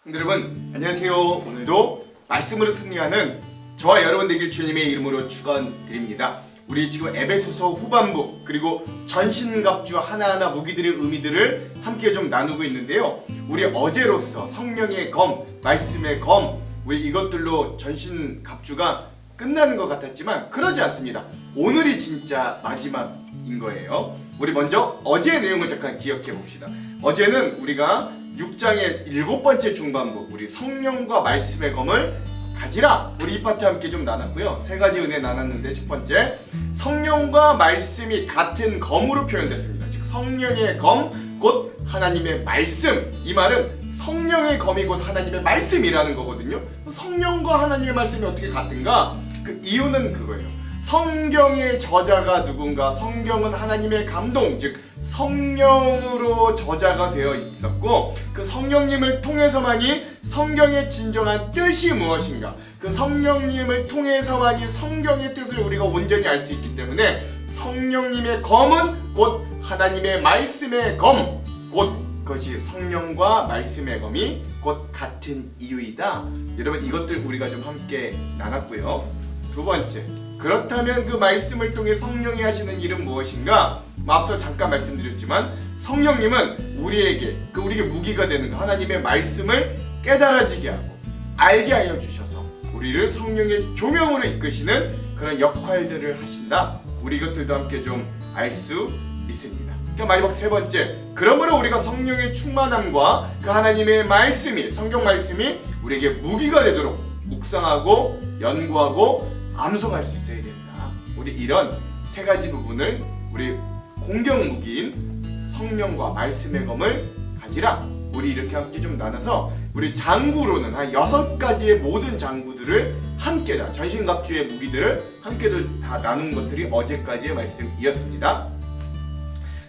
여러분 안녕하세요. 오늘도 말씀으로 승리하는 저와 여러분 되길 주님의 이름으로 축원드립니다. 우리 지금 에베소서 후반부 그리고 전신갑주 하나하나 무기들의 의미들을 함께 좀 나누고 있는데요. 우리 어제로서 성령의 검, 말씀의 검, 우리 이것들로 전신갑주가 끝나는 것 같았지만 그러지 않습니다. 오늘이 진짜 마지막인 거예요. 우리 먼저 어제의 내용을 잠깐 기억해 봅시다. 어제는 우리가 6장의 7번째 중반부 우리 성령과 말씀의 검을 가지라, 우리 이 파트 함께 좀 나눴고요. 세 가지 은혜 나눴는데, 첫 번째 성령과 말씀이 같은 검으로 표현됐습니다. 즉 성령의 검 곧 하나님의 말씀. 이 말은 성령의 검이 곧 하나님의 말씀이라는 거거든요. 성령과 하나님의 말씀이 어떻게 같은가? 그 이유는 그거예요. 성경의 저자가 누군가? 성경은 하나님의 감동, 즉 성령으로 저자가 되어 있었고, 그 성령님을 통해서만이 성경의 진정한 뜻이 무엇인가, 그 성령님을 통해서만이 성경의 뜻을 우리가 온전히 알 수 있기 때문에 성령님의 검은 곧 하나님의 말씀의 검, 곧 그것이 성령과 말씀의 검이 곧 같은 이유이다. 여러분, 이것들 우리가 좀 함께 나눴고요. 두 번째, 그렇다면 그 말씀을 통해 성령이 하시는 일은 무엇인가? 앞서 잠깐 말씀드렸지만 성령님은 우리에게 우리에게 무기가 되는 하나님의 말씀을 깨달아지게 하고 알게 하여 주셔서 우리를 성령의 조명으로 이끄시는 그런 역할들을 하신다. 우리 이것들도 함께 좀 알 수 있습니다. 마지막 세 번째, 그러므로 우리가 성령의 충만함과 그 하나님의 말씀이, 성경 말씀이 우리에게 무기가 되도록 묵상하고 연구하고 암송할 수 있어야 된다. 우리 이런 세 가지 부분을 우리 공격 무기인 성령과 말씀의 검을 가지라. 우리 이렇게 함께 좀 나눠서 우리 장구로는 한 6가지의 모든 장구들을 함께 다 전신갑주의 무기들을 함께도 다 나눈 것들이 어제까지의 말씀이었습니다.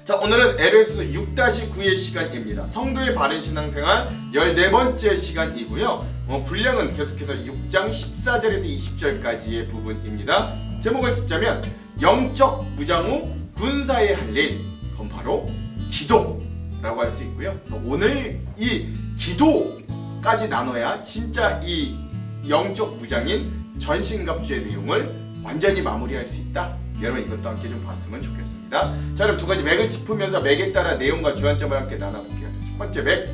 자, 오늘은 에베소서 6-9의 시간입니다. 성도의 바른 신앙생활 14번째 시간이고요. 분량은 계속해서 6장 14절에서 20절까지의 부분입니다. 제목을 짓자면 영적 무장 후 군사의 할 일, 그건 바로 기도라고 할 수 있고요. 오늘 이 기도까지 나눠야 진짜 이 영적 무장인 전신갑주의 내용을 완전히 마무리할 수 있다. 여러분, 이것도 함께 좀 봤으면 좋겠습니다. 자, 그럼 두 가지 맥을 짚으면서 맥에 따라 내용과 주안점을 함께 나눠볼게요. 첫 번째 맥,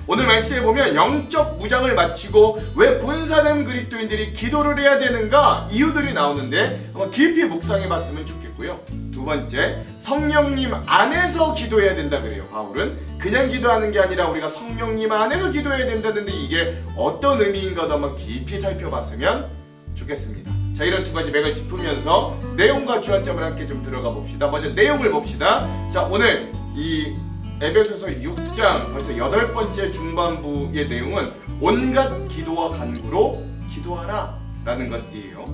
오늘 말씀에 보면 영적 무장을 마치고 왜 군사된 그리스도인들이 기도를 해야 되는가? 이유들이 나오는데 한번 깊이 묵상해 봤으면 좋겠고요. 두 번째, 성령님 안에서 기도해야 된다 그래요. 바울은 그냥 기도하는 게 아니라 우리가 성령님 안에서 기도해야 된다는데 이게 어떤 의미인가도 한번 깊이 살펴봤으면 좋겠습니다. 자, 이런 두 가지 맥을 짚으면서 내용과 주안점을 함께 좀 들어가 봅시다. 먼저 내용을 봅시다. 자, 오늘 이 에베소서 6장 벌써 8번째 중반부의 내용은 온갖 기도와 간구로 기도하라 라는 것이에요.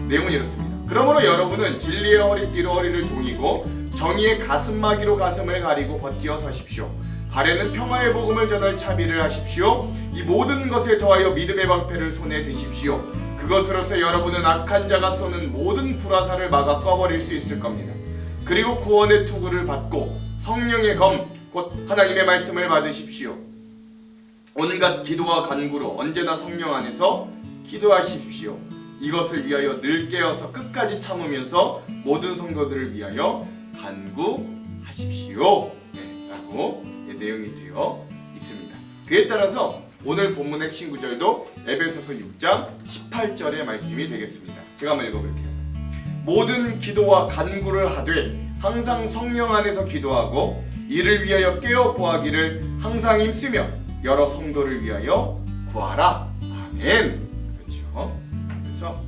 내용은 이렇습니다. 그러므로 여러분은 진리의 허리띠로 허리를 동이고 정의의 가슴막이로 가슴을 가리고 버티어 서십시오. 발에는 평화의 복음을 전할 차비를 하십시오. 이 모든 것에 더하여 믿음의 방패를 손에 드십시오. 그것으로서 여러분은 악한 자가 쏘는 모든 불화살을 막아 꺼버릴 수 있을 겁니다. 그리고 구원의 투구를 받고 성령의 검 곧 하나님의 말씀을 받으십시오. 온갖 기도와 간구로 언제나 성령 안에서 기도하십시오. 이것을 위하여 늘 깨어서 끝까지 참으면서 모든 성도들을 위하여 간구하십시오. 라고 내용이 되어 있습니다. 그에 따라서 오늘 본문 핵심 구절도 에베소서 6장 18절의 말씀이 되겠습니다. 제가 한번 읽어볼게요. 모든 기도와 간구를 하되 항상 성령 안에서 기도하고 이를 위하여 깨어 구하기를 항상 힘쓰며 여러 성도를 위하여 구하라. 아멘. 그렇죠. 그래서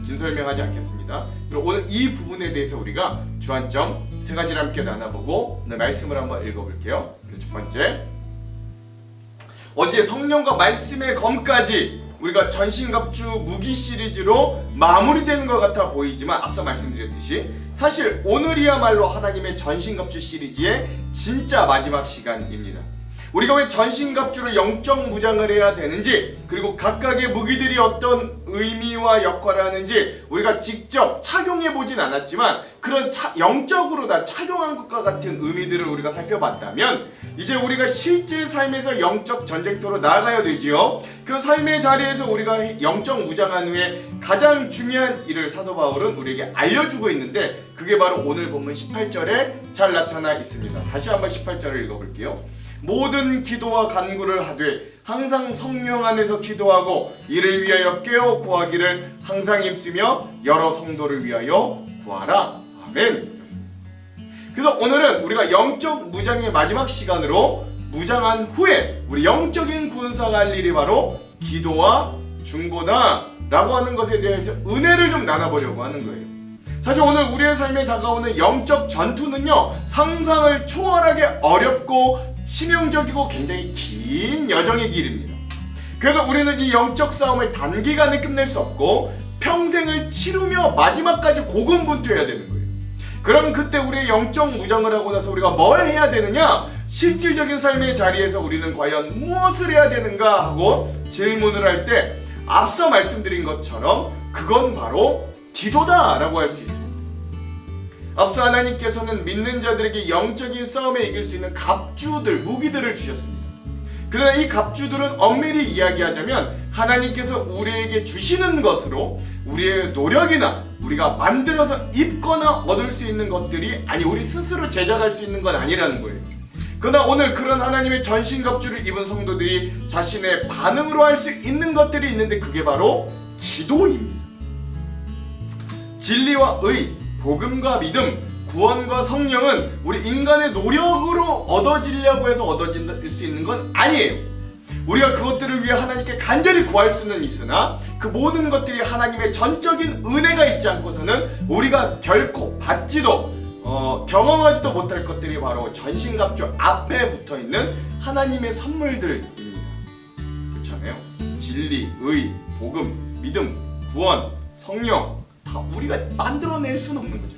긴 설명하지 않겠습니다. 그럼 오늘 이 부분에 대해서 우리가 주안점 세 가지를 함께 나눠보고 오늘 말씀을 한번 읽어볼게요. 첫 번째, 어제 성령과 말씀의 검까지 우리가 전신갑주 무기 시리즈로 마무리되는 것 같아 보이지만 앞서 말씀드렸듯이 사실 오늘이야말로 하나님의 전신갑주 시리즈의 진짜 마지막 시간입니다. 우리가 왜 전신갑주로 영적 무장을 해야 되는지, 그리고 각각의 무기들이 어떤 의미와 역할을 하는지 우리가 직접 착용해 보진 않았지만 그런 영적으로 다 착용한 것과 같은 의미들을 우리가 살펴봤다면, 이제 우리가 실제 삶에서 영적 전쟁터로 나아가야 되지요. 그 삶의 자리에서 우리가 영적 무장한 후에 가장 중요한 일을 사도 바울은 우리에게 알려주고 있는데, 그게 바로 오늘 본문 18절에 잘 나타나 있습니다. 다시 한번 18절을 읽어볼게요. 모든 기도와 간구를 하되 항상 성령 안에서 기도하고 이를 위하여 깨어 구하기를 항상 힘쓰며 여러 성도를 위하여 구하라. 아멘. 그래서 오늘은 우리가 영적 무장의 마지막 시간으로 무장한 후에 우리 영적인 군사가 할 일이 바로 기도와 중보다 라고 하는 것에 대해서 은혜를 좀 나눠보려고 하는 거예요. 사실 오늘 우리의 삶에 다가오는 영적 전투는요, 상상을 초월하게 어렵고 치명적이고 굉장히 긴 여정의 길입니다. 그래서 우리는 이 영적 싸움을 단기간에 끝낼 수 없고 평생을 치르며 마지막까지 고군분투해야 되는 거예요. 그럼 그때 우리의 영적 무장을 하고 나서 우리가 뭘 해야 되느냐? 실질적인 삶의 자리에서 우리는 과연 무엇을 해야 되는가 하고 질문을 할 때 앞서 말씀드린 것처럼 그건 바로 기도다 라고 할 수 있습니다. 앞서 하나님께서는 믿는 자들에게 영적인 싸움에 이길 수 있는 갑주들, 무기들을 주셨습니다. 그러나 이 갑주들은 엄밀히 이야기하자면 하나님께서 우리에게 주시는 것으로 우리의 노력이나 우리가 만들어서 입거나 얻을 수 있는 것들이 우리 스스로 제작할 수 있는 건 아니라는 거예요. 그러나 오늘 그런 하나님의 전신갑주를 입은 성도들이 자신의 반응으로 할 수 있는 것들이 있는데 그게 바로 기도입니다. 진리와 의, 복음과 믿음, 구원과 성령은 우리 인간의 노력으로 얻어지려고 해서 얻어질 수 있는 건 아니에요. 우리가 그것들을 위해 하나님께 간절히 구할 수는 있으나 그 모든 것들이 하나님의 전적인 은혜가 있지 않고서는 우리가 결코 받지도 경험하지도 못할 것들이 바로 전신갑주 앞에 붙어있는 하나님의 선물들입니다. 그렇잖아요. 진리, 의, 복음, 믿음, 구원, 성령 다 우리가 만들어낼 수는 없는 거죠.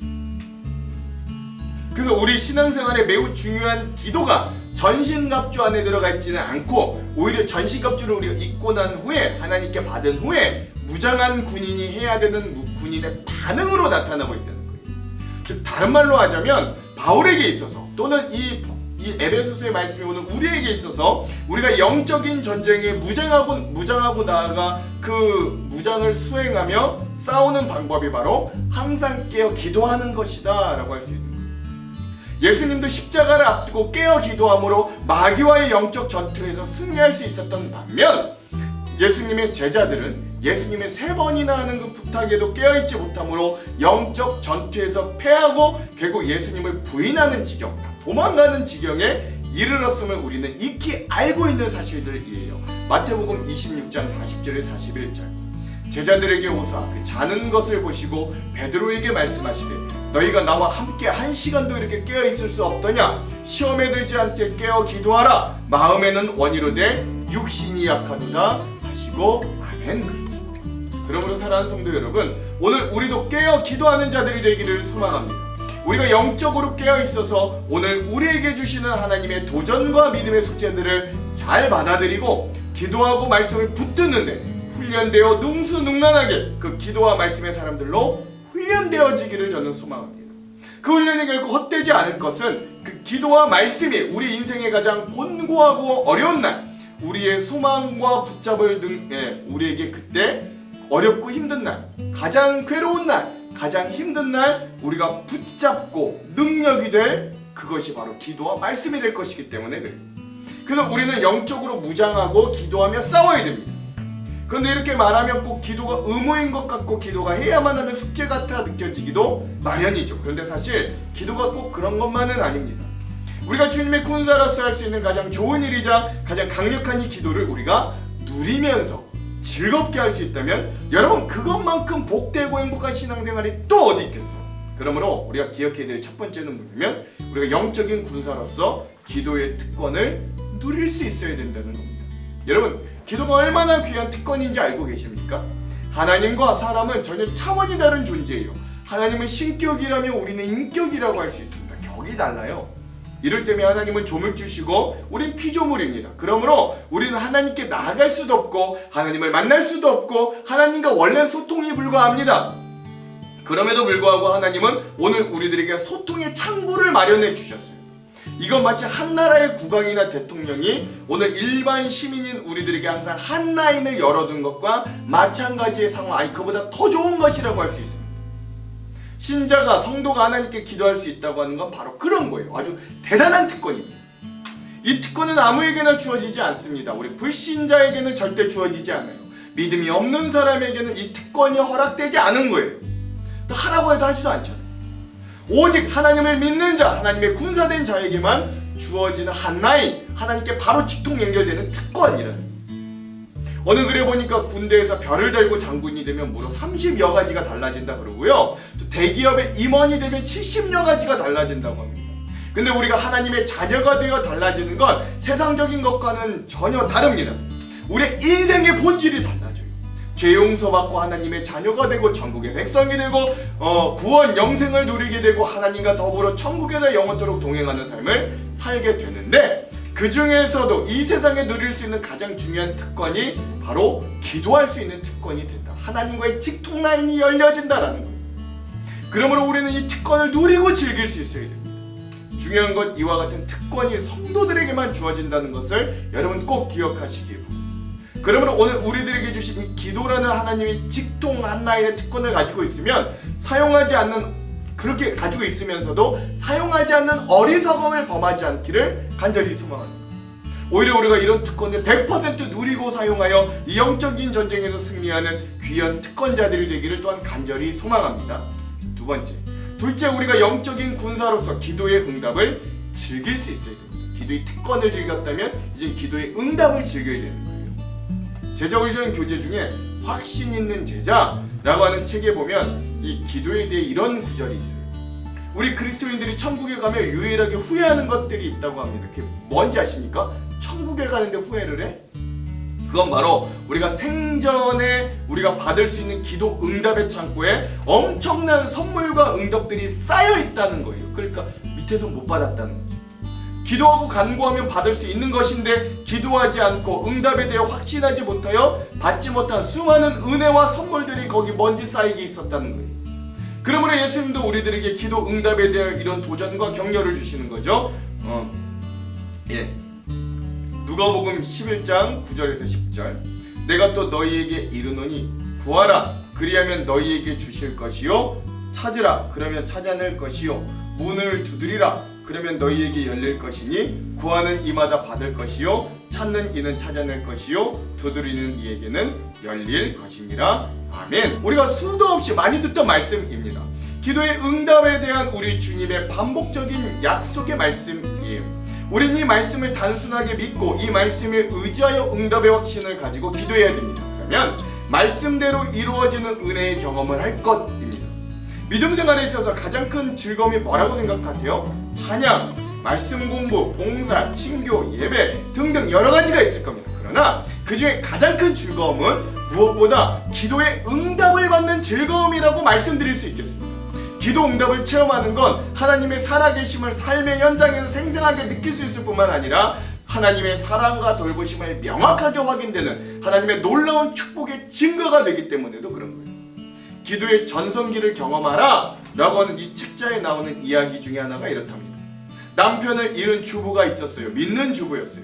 그래서 우리 신앙생활에 매우 중요한 기도가 전신갑주 안에 들어가 있지는 않고 오히려 전신갑주를 우리가 입고 난 후에 하나님께 받은 후에 무장한 군인이 해야 되는 군인의 반응으로 나타나고 있다는 거예요. 즉 다른 말로 하자면 바울에게 있어서 또는 이 에베소서의 말씀이 오늘 우리에게 있어서 우리가 영적인 전쟁에 무장하고 나아가 그 무장을 수행하며 싸우는 방법이 바로 항상 깨어 기도하는 것이다 라고 할 수 있는 거예요. 예수님도 십자가를 앞두고 깨어 기도함으로 마귀와의 영적 전투에서 승리할 수 있었던 반면 예수님의 제자들은 예수님의 3번이나 하는 그 부탁에도 깨어있지 못함으로 영적 전투에서 패하고 결국 예수님을 부인하는 지경, 도망가는 지경에 이르렀음을 우리는 익히 알고 있는 사실들이에요. 마태복음 26장 40절에 41절. 제자들에게 오사 그 자는 것을 보시고 베드로에게 말씀하시되 너희가 나와 함께 1시간도 이렇게 깨어있을 수 없더냐? 시험에 들지 않게 깨어 기도하라. 마음에는 원이로되 육신이 약하도다 하시고 아멘. 그러므로 사랑하는 성도 여러분, 오늘 우리도 깨어 기도하는 자들이 되기를 소망합니다. 우리가 영적으로 깨어 있어서 오늘 우리에게 주시는 하나님의 도전과 믿음의 숙제들을 잘 받아들이고 기도하고 말씀을 붙드는데 훈련되어 능수능란하게 그 기도와 말씀의 사람들로 훈련되어지기를 저는 소망합니다. 그 훈련이 결코 헛되지 않을 것은 그 기도와 말씀이 우리 인생의 가장 곤고하고 어려운 날, 우리의 소망과 붙잡을 우리에게 그때 어렵고 힘든 날, 가장 괴로운 날, 가장 힘든 날 우리가 붙잡고 능력이 될 그것이 바로 기도와 말씀이 될 것이기 때문에 그래요. 그래서 우리는 영적으로 무장하고 기도하며 싸워야 됩니다. 그런데 이렇게 말하면 꼭 기도가 의무인 것 같고 기도가 해야만 하는 숙제 같아 느껴지기도 마련이죠. 그런데 사실 기도가 꼭 그런 것만은 아닙니다. 우리가 주님의 군사로서 할 수 있는 가장 좋은 일이자 가장 강력한 이 기도를 우리가 누리면서 즐겁게 할 수 있다면 여러분 그것만큼 복되고 행복한 신앙생활이 또 어디 있겠어요. 그러므로 우리가 기억해야 될 첫 번째는 뭐냐면 우리가 영적인 군사로서 기도의 특권을 누릴 수 있어야 된다는 겁니다. 여러분 기도가 얼마나 귀한 특권인지 알고 계십니까? 하나님과 사람은 전혀 차원이 다른 존재예요. 하나님은 신격이라면 우리는 인격이라고 할 수 있습니다. 격이 달라요. 이럴 때면 하나님은 조물주시고 우린 피조물입니다. 그러므로 우리는 하나님께 나아갈 수도 없고 하나님을 만날 수도 없고 하나님과 원래 소통이 불가합니다. 그럼에도 불구하고 하나님은 오늘 우리들에게 소통의 창구를 마련해 주셨어요. 이건 마치 한 나라의 국왕이나 대통령이 오늘 일반 시민인 우리들에게 항상 한 라인을 열어둔 것과 마찬가지의 상황, 아니 그보다 더 좋은 것이라고 할 수 있습니다. 신자가, 성도가 하나님께 기도할 수 있다고 하는 건 바로 그런 거예요. 아주 대단한 특권입니다. 이 특권은 아무에게나 주어지지 않습니다. 우리 불신자에게는 절대 주어지지 않아요. 믿음이 없는 사람에게는 이 특권이 허락되지 않은 거예요. 또 하라고 해도 하지도 않잖아요. 오직 하나님을 믿는 자, 하나님의 군사된 자에게만 주어지는 한 라인, 하나님께 바로 직통 연결되는 특권이라는. 어느 글에 보니까 군대에서 별을 달고 장군이 되면 무려 30여 가지가 달라진다 그러고요. 또 대기업의 임원이 되면 70여 가지가 달라진다고 합니다. 근데 우리가 하나님의 자녀가 되어 달라지는 건 세상적인 것과는 전혀 다릅니다. 우리의 인생의 본질이 달라져요. 죄 용서받고 하나님의 자녀가 되고 천국의 백성이 되고 구원 영생을 누리게 되고 하나님과 더불어 천국에서 영원토록 동행하는 삶을 살게 되는데, 그 중에서도 이 세상에 누릴 수 있는 가장 중요한 특권이 바로 기도할 수 있는 특권이 된다. 하나님과의 직통 라인이 열려진다라는 거예요. 그러므로 우리는 이 특권을 누리고 즐길 수 있어야 됩니다. 중요한 건 이와 같은 특권이 성도들에게만 주어진다는 것을 여러분 꼭 기억하시길 바랍니다. 그러므로 오늘 우리들에게 주신 이 기도라는 하나님의 직통 한 라인의 특권을 가지고 있으면 사용하지 않는, 그렇게 가지고 있으면서도 사용하지 않는 어리석음을 범하지 않기를 간절히 소망합니다. 오히려 우리가 이런 특권을 100% 누리고 사용하여 이 영적인 전쟁에서 승리하는 귀한 특권자들이 되기를 또한 간절히 소망합니다. 두 번째, 둘째, 우리가 영적인 군사로서 기도의 응답을 즐길 수 있어야 됩니다. 기도의 특권을 즐겼다면 이제 기도의 응답을 즐겨야 되는 거예요. 제자훈련 교재 중에 확신 있는 제자라고 하는 책에 보면 이 기도에 대해 이런 구절이 있어요. 우리 그리스도인들이 천국에 가면 유일하게 후회하는 것들이 있다고 합니다. 그게 뭔지 아십니까? 천국에 가는데 후회를 해? 그건 바로 우리가 생전에 우리가 받을 수 있는 기도 응답의 창고에 엄청난 선물과 응답들이 쌓여 있다는 거예요. 그러니까 밑에서 못 받았다는 거죠. 기도하고 간구하면 받을 수 있는 것인데 기도하지 않고 응답에 대해 확신하지 못하여 받지 못한 수많은 은혜와 선물들이 거기 먼지 쌓이게 있었다는 거예요. 그러므로 예수님도 우리들에게 기도 응답에 대한 이런 도전과 격려를 주시는 거죠. 누가복음 11장 9절에서 10절. 내가 또 너희에게 이르노니 구하라 그리하면 너희에게 주실 것이요, 찾으라 그러면 찾아낼 것이요, 문을 두드리라 그러면 너희에게 열릴 것이니 구하는 이마다 받을 것이요, 찾는 이는 찾아낼 것이요, 두드리는 이에게는 열릴 것이니라. 아멘. 우리가 수도 없이 많이 듣던 말씀입니다. 기도의 응답에 대한 우리 주님의 반복적인 약속의 말씀이에요. 우린 이 말씀을 단순하게 믿고 이 말씀에 의지하여 응답의 확신을 가지고 기도해야 됩니다. 그러면 말씀대로 이루어지는 은혜의 경험을 할 것입니다. 믿음 생활에 있어서 가장 큰 즐거움이 뭐라고 생각하세요? 찬양, 말씀 공부, 봉사, 친교, 예배 등등 여러 가지가 있을 겁니다. 그러나 그 중에 가장 큰 즐거움은 무엇보다 기도의 응답을 받는 즐거움이라고 말씀드릴 수 있겠습니다. 기도 응답을 체험하는 건 하나님의 살아계심을 삶의 현장에서 생생하게 느낄 수 있을 뿐만 아니라 하나님의 사랑과 돌보심을 명확하게 확인되는 하나님의 놀라운 축복의 증거가 되기 때문에도 그런 거예요. 기도의 전성기를 경험하라 라고 하는 이 책자에 나오는 이야기 중에 하나가 이렇답니다. 남편을 잃은 주부가 있었어요. 믿는 주부였어요.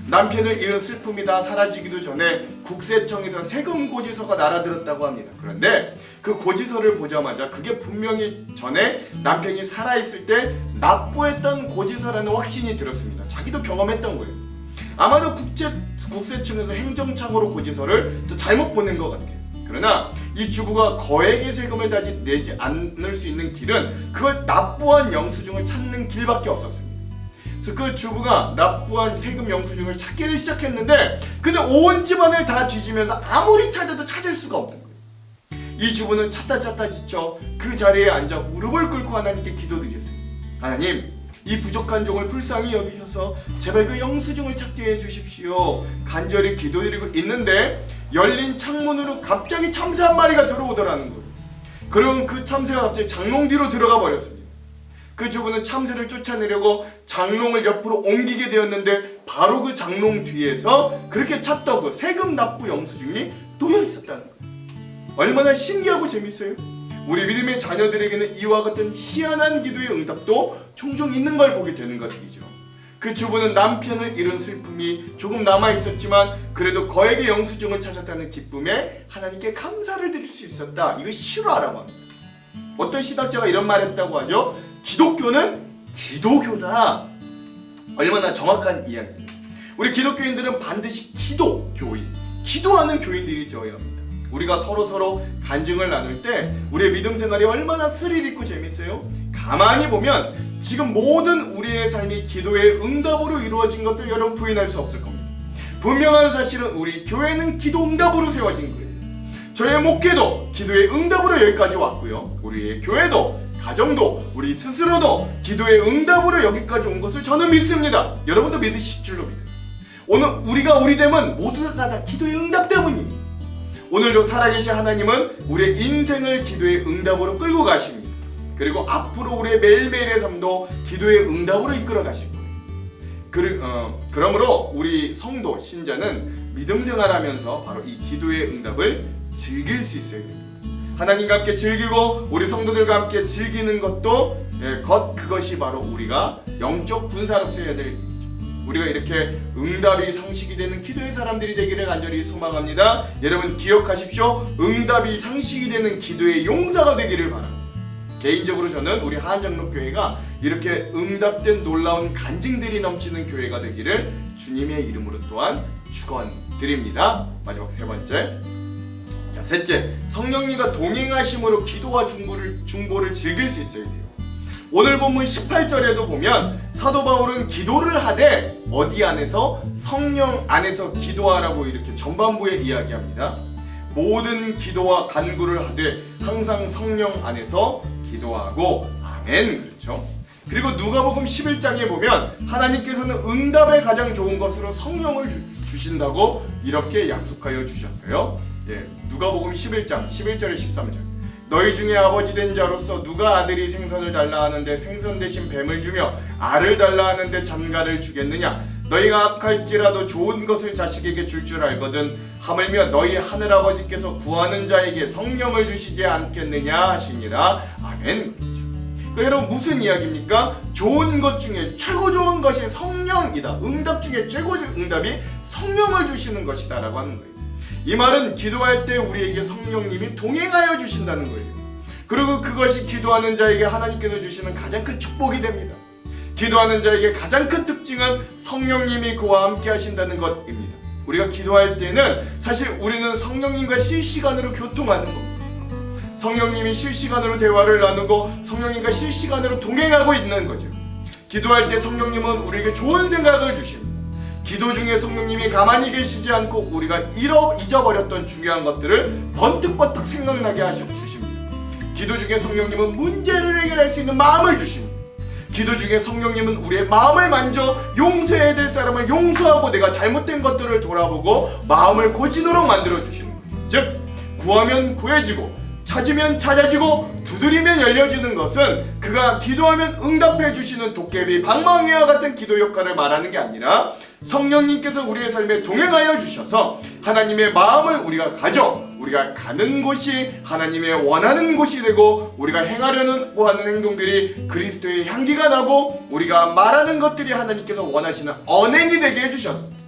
남편을 잃은 슬픔이 다 사라지기도 전에 국세청에서 세금 고지서가 날아들었다고 합니다. 그런데 그 고지서를 보자마자 그게 분명히 전에 남편이 살아있을 때 납부했던 고지서라는 확신이 들었습니다. 자기도 경험했던 거예요. 아마도 국세청에서 행정창으로 고지서를 또 잘못 보낸 것 같아요. 그러나 이 주부가 거액의 세금을 내지 않을 수 있는 길은 그걸 납부한 영수증을 찾는 길밖에 없었습니다. 그래서 그 주부가 납부한 세금 영수증을 찾기를 시작했는데 근데 온 집안을 다 뒤지면서 아무리 찾아도 찾을 수가 없는 거예요. 이 주부는 찾다 지쳐 그 자리에 앉아 무릎을 꿇고 하나님께 기도드렸어요. 하나님, 이 부족한 종을 불쌍히 여기셔서 제발 그 영수증을 찾게 해주십시오. 간절히 기도드리고 있는데 열린 창문으로 갑자기 참새 한 마리가 들어오더라는 거예요. 그럼 그 참새가 갑자기 장롱 뒤로 들어가 버렸습니다. 그 주부는 참새를 쫓아내려고 장롱을 옆으로 옮기게 되었는데 바로 그 장롱 뒤에서 그렇게 찾던 그 세금 납부 영수증이 놓여 있었다는 거예요. 얼마나 신기하고 재밌어요. 우리 믿음의 자녀들에게는 이와 같은 희한한 기도의 응답도 종종 있는 걸 보게 되는 것이죠. 그 주부는 남편을 잃은 슬픔이 조금 남아있었지만 그래도 거액의 영수증을 찾았다는 기쁨에 하나님께 감사를 드릴 수 있었다. 이거 실화라고 합니다. 어떤 신학자가 이런 말을 했다고 하죠. 기독교는 기도교다. 얼마나 정확한 이야기입니다. 우리 기독교인들은 반드시 기도하는 교인들이 되어야 합니다. 우리가 서로 간증을 나눌 때 우리의 믿음 생활이 얼마나 스릴 있고 재밌어요. 가만히 보면 지금 모든 우리의 삶이 기도의 응답으로 이루어진 것들 여러분 부인할 수 없을 겁니다. 분명한 사실은 우리 교회는 기도 응답으로 세워진 거예요. 저의 목회도 기도의 응답으로 여기까지 왔고요. 우리의 교회도 가정도 우리 스스로도 기도의 응답으로 여기까지 온 것을 저는 믿습니다. 여러분도 믿으실 줄로 믿어요. 오늘 우리가 우리됨은 모두가 다 기도의 응답 때문이에요. 오늘도 살아계신 하나님은 우리의 인생을 기도의 응답으로 끌고 가십니다. 그리고 앞으로 우리의 매일매일의 삶도 기도의 응답으로 이끌어 가실 거예요. 그러므로 우리 성도, 신자는 믿음 생활하면서 바로 이 기도의 응답을 즐길 수 있어야 됩니다. 하나님과 함께 즐기고 우리 성도들과 함께 즐기는 것도 그것이 바로 우리가 영적 군사로서 해야 될 일이죠. 우리가 이렇게 응답이 상식이 되는 기도의 사람들이 되기를 간절히 소망합니다. 여러분 기억하십시오. 응답이 상식이 되는 기도의 용사가 되기를 바랍니다. 개인적으로 저는 우리 하안장로교회가 이렇게 응답된 놀라운 간증들이 넘치는 교회가 되기를 주님의 이름으로 또한 축원드립니다. 마지막 세 번째. 자, 셋째, 성령님과 동행하심으로 기도와 중보를 즐길 수 있어야 돼요. 오늘 본문 18절에도 보면 사도 바울은 기도를 하되 어디 안에서? 성령 안에서 기도하라고 이렇게 전반부에 이야기합니다. 모든 기도와 간구를 하되 항상 성령 안에서 기도하고. 아멘. 그렇죠? 그리고 누가복음 11장에 보면 하나님께서는 응답에 가장 좋은 것으로 성령을 주신다고 이렇게 약속하여 주셨어요. 누가복음 11장 11절에 13절. 너희 중에 아버지 된 자로서 누가 아들이 생선을 달라 하는데 생선 대신 뱀을 주며 알을 달라 하는데 전갈을 주겠느냐? 너희가 악할지라도 좋은 것을 자식에게 줄 줄 알거든. 하물며 너희 하늘아버지께서 구하는 자에게 성령을 주시지 않겠느냐 하시니라. 아멘. 그러니까 여러분 무슨 이야기입니까? 좋은 것 중에 최고 좋은 것이 성령이다. 응답 중에 최고 응답이 성령을 주시는 것이다 라고 하는 거예요. 이 말은 기도할 때 우리에게 성령님이 동행하여 주신다는 거예요. 그리고 그것이 기도하는 자에게 하나님께서 주시는 가장 큰 축복이 됩니다. 기도하는 자에게 가장 큰 특징은 성령님이 그와 함께 하신다는 것입니다. 우리가 기도할 때는 사실 우리는 성령님과 실시간으로 교통하는 겁니다. 성령님이 실시간으로 대화를 나누고 성령님과 실시간으로 동행하고 있는 거죠. 기도할 때 성령님은 우리에게 좋은 생각을 주십니다. 기도 중에 성령님이 가만히 계시지 않고 우리가 잊어버렸던 중요한 것들을 번뜩번뜩 생각나게 주십니다. 기도 중에 성령님은 문제를 해결할 수 있는 마음을 주십니다. 기도 중에 성령님은 우리의 마음을 만져 용서해야 될 사람을 용서하고 내가 잘못된 것들을 돌아보고 마음을 고치도록 만들어 주시는 거죠. 즉 구하면 구해지고 찾으면 찾아지고 두드리면 열려지는 것은 그가 기도하면 응답해 주시는 도깨비 방망이와 같은 기도 역할을 말하는 게 아니라 성령님께서 우리의 삶에 동행하여 주셔서 하나님의 마음을 우리가 우리가 가는 곳이 하나님의 원하는 곳이 되고 우리가 행하려는 하는 행동들이 그리스도의 향기가 나고 우리가 말하는 것들이 하나님께서 원하시는 언행이 되게 해주셨습니다.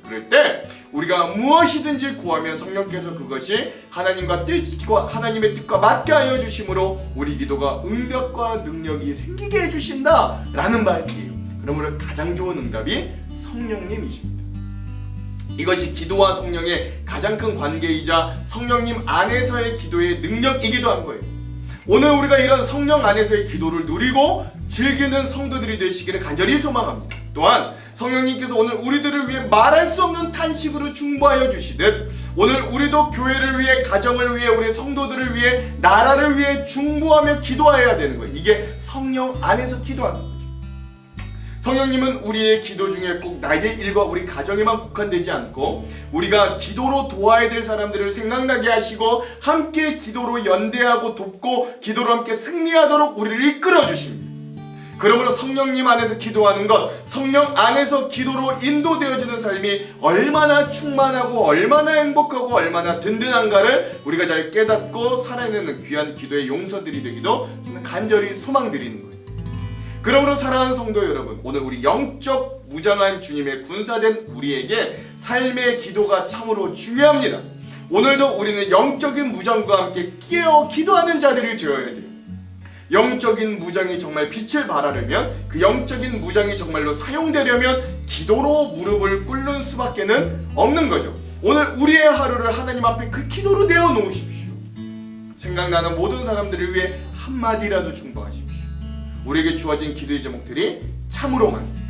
그럴 때 우리가 무엇이든지 구하면 성령께서 그것이 하나님의 뜻과 맞게 하여 주심으로 우리 기도가 응답과 능력이 생기게 해주신다라는 말이에요. 그러므로 가장 좋은 응답이 성령님이십니다. 이것이 기도와 성령의 가장 큰 관계이자 성령님 안에서의 기도의 능력이기도 한 거예요. 오늘 우리가 이런 성령 안에서의 기도를 누리고 즐기는 성도들이 되시기를 간절히 소망합니다. 또한 성령님께서 오늘 우리들을 위해 말할 수 없는 탄식으로 중보하여 주시듯 오늘 우리도 교회를 위해, 가정을 위해, 우리 성도들을 위해, 나라를 위해 중보하며 기도해야 되는 거예요. 이게 성령 안에서 기도하는 거예요. 성령님은 우리의 기도 중에 꼭 나의 일과 우리 가정에만 국한되지 않고 우리가 기도로 도와야 될 사람들을 생각나게 하시고 함께 기도로 연대하고 돕고 기도로 함께 승리하도록 우리를 이끌어 주십니다. 그러므로 성령님 안에서 기도하는 것, 성령 안에서 기도로 인도되어지는 삶이 얼마나 충만하고 얼마나 행복하고 얼마나 든든한가를 우리가 잘 깨닫고 살아내는 귀한 기도의 용서들이 되기도 저는 간절히 소망드리는 거예요. 그러므로 사랑하는 성도 여러분, 오늘 우리 영적 무장한 주님의 군사된 우리에게 삶의 기도가 참으로 중요합니다. 오늘도 우리는 영적인 무장과 함께 깨어 기도하는 자들이 되어야 돼요. 영적인 무장이 정말 빛을 발하려면, 그 영적인 무장이 정말로 사용되려면 기도로 무릎을 꿇는 수밖에는 없는 거죠. 오늘 우리의 하루를 하나님 앞에 그 기도로 내어 놓으십시오. 생각나는 모든 사람들을 위해 한마디라도 중보하십시오. 우리에게 주어진 기도의 제목들이 참으로 많습니다.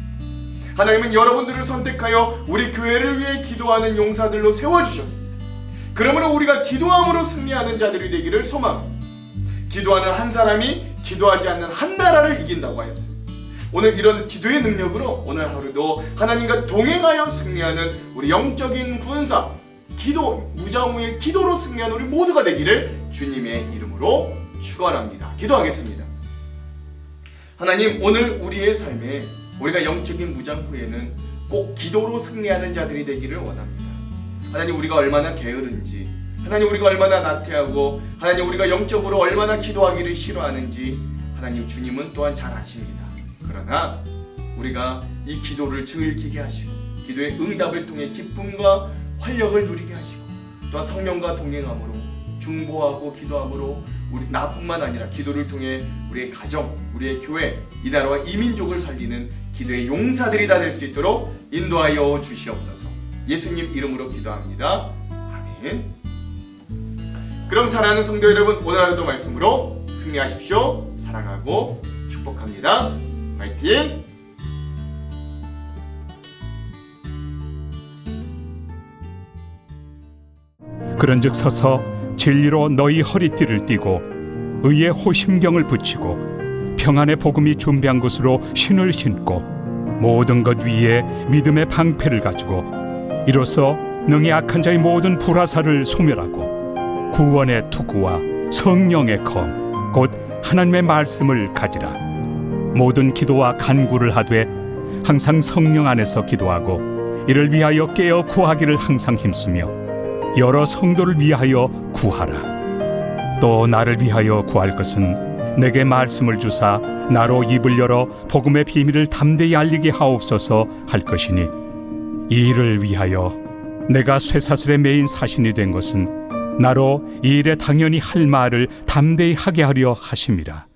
하나님은 여러분들을 선택하여 우리 교회를 위해 기도하는 용사들로 세워주셨습니다. 그러므로 우리가 기도함으로 승리하는 자들이 되기를 소망합니다. 기도하는 한 사람이 기도하지 않는 한 나라를 이긴다고 하였어요. 오늘 이런 기도의 능력으로 오늘 하루도 하나님과 동행하여 승리하는 우리 영적인 군사, 기도, 무장 후에 기도로 승리하는 우리 모두가 되기를 주님의 이름으로 축원합니다. 기도하겠습니다. 하나님, 오늘 우리의 삶에 우리가 영적인 무장 후에는 꼭 기도로 승리하는 자들이 되기를 원합니다. 하나님, 우리가 얼마나 게으른지, 하나님 우리가 얼마나 나태하고, 하나님 우리가 영적으로 얼마나 기도하기를 싫어하는지 하나님 주님은 또한 잘 아십니다. 그러나 우리가 이 기도를 즐기게 하시고 기도의 응답을 통해 기쁨과 활력을 누리게 하시고, 또한 성령과 동행함으로 중보하고 기도함으로 우리 나뿐만 아니라 기도를 통해 우리의 가정, 우리의 교회, 이 나라와 이 민족을 살리는 기도의 용사들이 다 될 수 있도록 인도하여 주시옵소서. 예수님 이름으로 기도합니다. 아멘. 그럼 사랑하는 성도 여러분, 오늘 하루도 말씀으로 승리하십시오. 사랑하고 축복합니다. 화이팅! 그런즉 서서 진리로 너희 허리띠를 띠고 의의 호심경을 붙이고 평안의 복음이 준비한 것으로 신을 신고 모든 것 위에 믿음의 방패를 가지고 이로써 능히 악한 자의 모든 불화살을 소멸하고 구원의 투구와 성령의 검 곧 하나님의 말씀을 가지라. 모든 기도와 간구를 하되 항상 성령 안에서 기도하고 이를 위하여 깨어 구하기를 항상 힘쓰며 여러 성도를 위하여 구하라. 또 나를 위하여 구할 것은 내게 말씀을 주사 나로 입을 열어 복음의 비밀을 담대히 알리게 하옵소서 할 것이니, 이 일을 위하여 내가 쇠사슬에 매인 사신이 된 것은 나로 이 일에 당연히 할 말을 담대히 하게 하려 하심이라.